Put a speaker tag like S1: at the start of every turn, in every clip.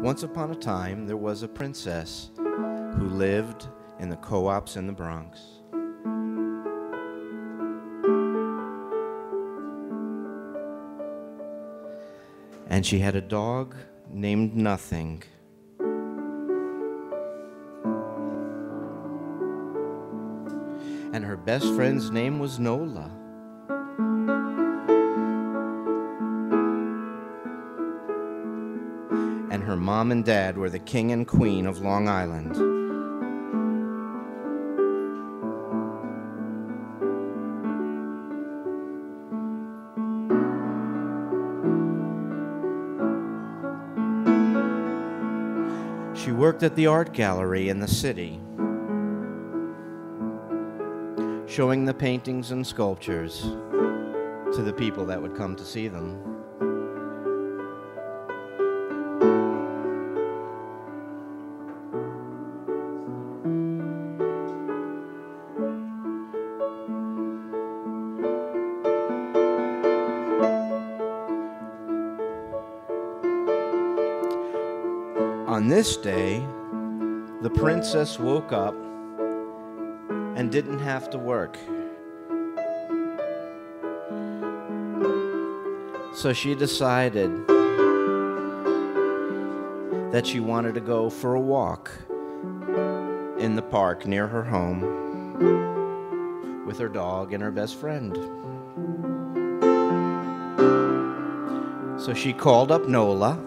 S1: Once upon a time, there was a princess who lived in the co-ops in the Bronx. And she had a dog named Nothing. And her best friend's name was Nola. And her mom and dad were the king and queen of Long Island. She worked at the art gallery in the city, showing the paintings and sculptures to the people that would come to see them. On this day, the princess woke up and didn't have to work. So she decided that she wanted to go for a walk in the park near her home with her dog and her best friend. So she called up Nola.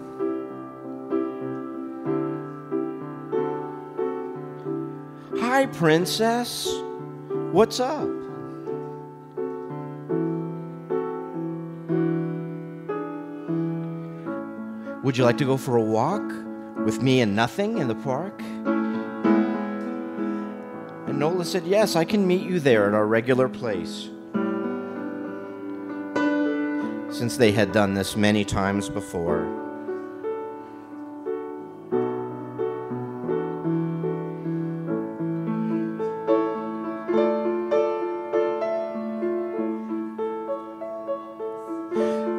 S1: Hi, princess. What's up? Would you like to go for a walk with me and Nothing in the park? And Nola said, yes, I can meet you there at our regular place. Since they had done this many times before.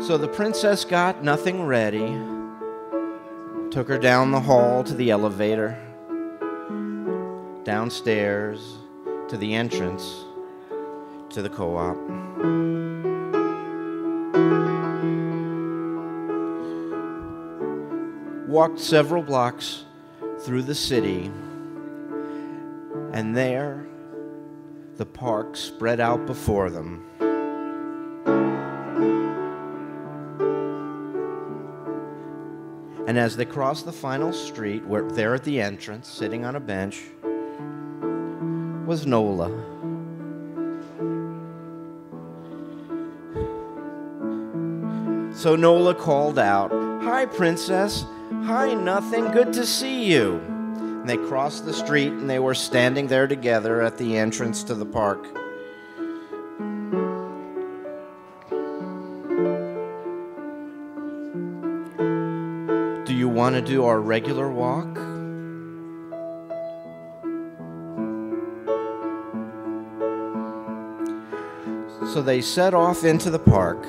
S1: So the princess got Nothing ready, took her down the hall to the elevator, downstairs to the entrance to the co-op. Walked several blocks through the city, and there the park spread out before them. And as they crossed the final street, where there at the entrance, sitting on a bench, was Nola. So Nola called out, "Hi, princess. Hi, Nothing. Good to see you." And they crossed the street, and they were standing there together at the entrance to the park. Do you want to do our regular walk? So they set off into the park.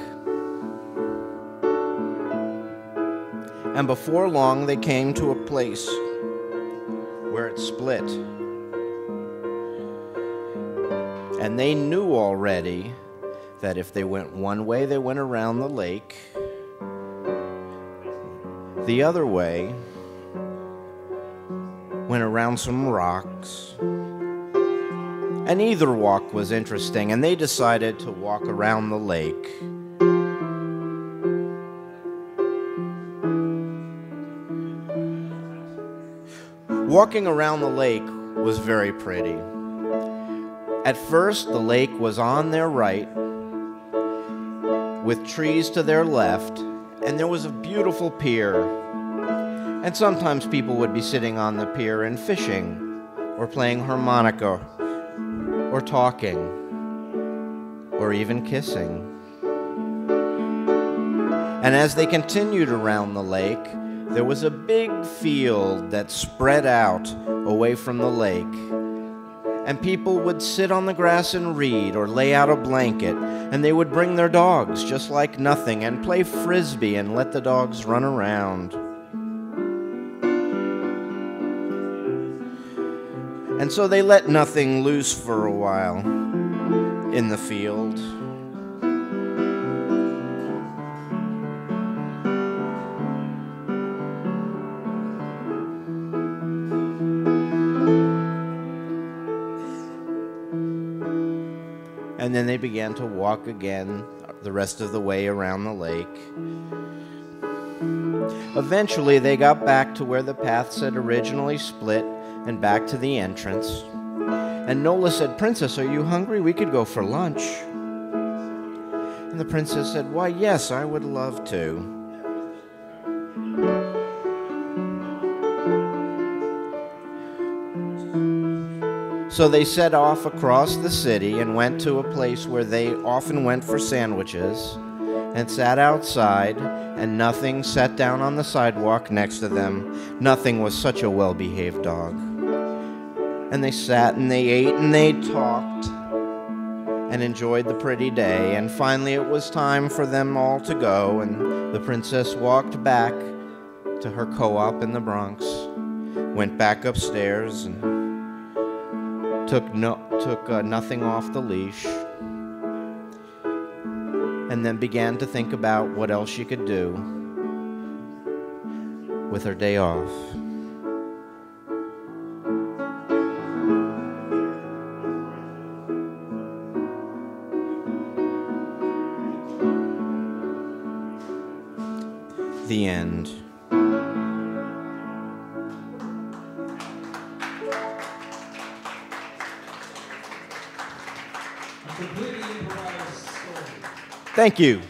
S1: And before long, they came to a place where it split. And they knew already that if they went one way, they went around the lake. The other way went around some rocks. And either walk was interesting, and they decided to walk around the lake. Walking around the lake was very pretty. At first, the lake was on their right, with trees to their left, and there was a beautiful pier. And sometimes people would be sitting on the pier and fishing, or playing harmonica, or talking, or even kissing. And as they continued around the lake, there was a big field that spread out away from the lake. And people would sit on the grass and read or lay out a blanket, and they would bring their dogs, just like Nothing, and play frisbee and let the dogs run around. And so they let nothing loose for a while in the field. And then they began to walk again the rest of the way around the lake. Eventually, they got back to where the paths had originally split and back to the entrance. And Nola said, "Princess, are you hungry? We could go for lunch." And the princess said, "Why, yes, I would love to." So they set off across the city and went to a place where they often went for sandwiches and sat outside, and Nothing sat down on the sidewalk next to them. Nothing was such a well-behaved dog. And they sat and they ate and they talked and enjoyed the pretty day. And finally it was time for them all to go, and the princess walked back to her co-op in the Bronx, went back upstairs and took Nothing off the leash, and then began to think about what else she could do with her day off. The end.
S2: Completely improvised story.
S1: Thank you.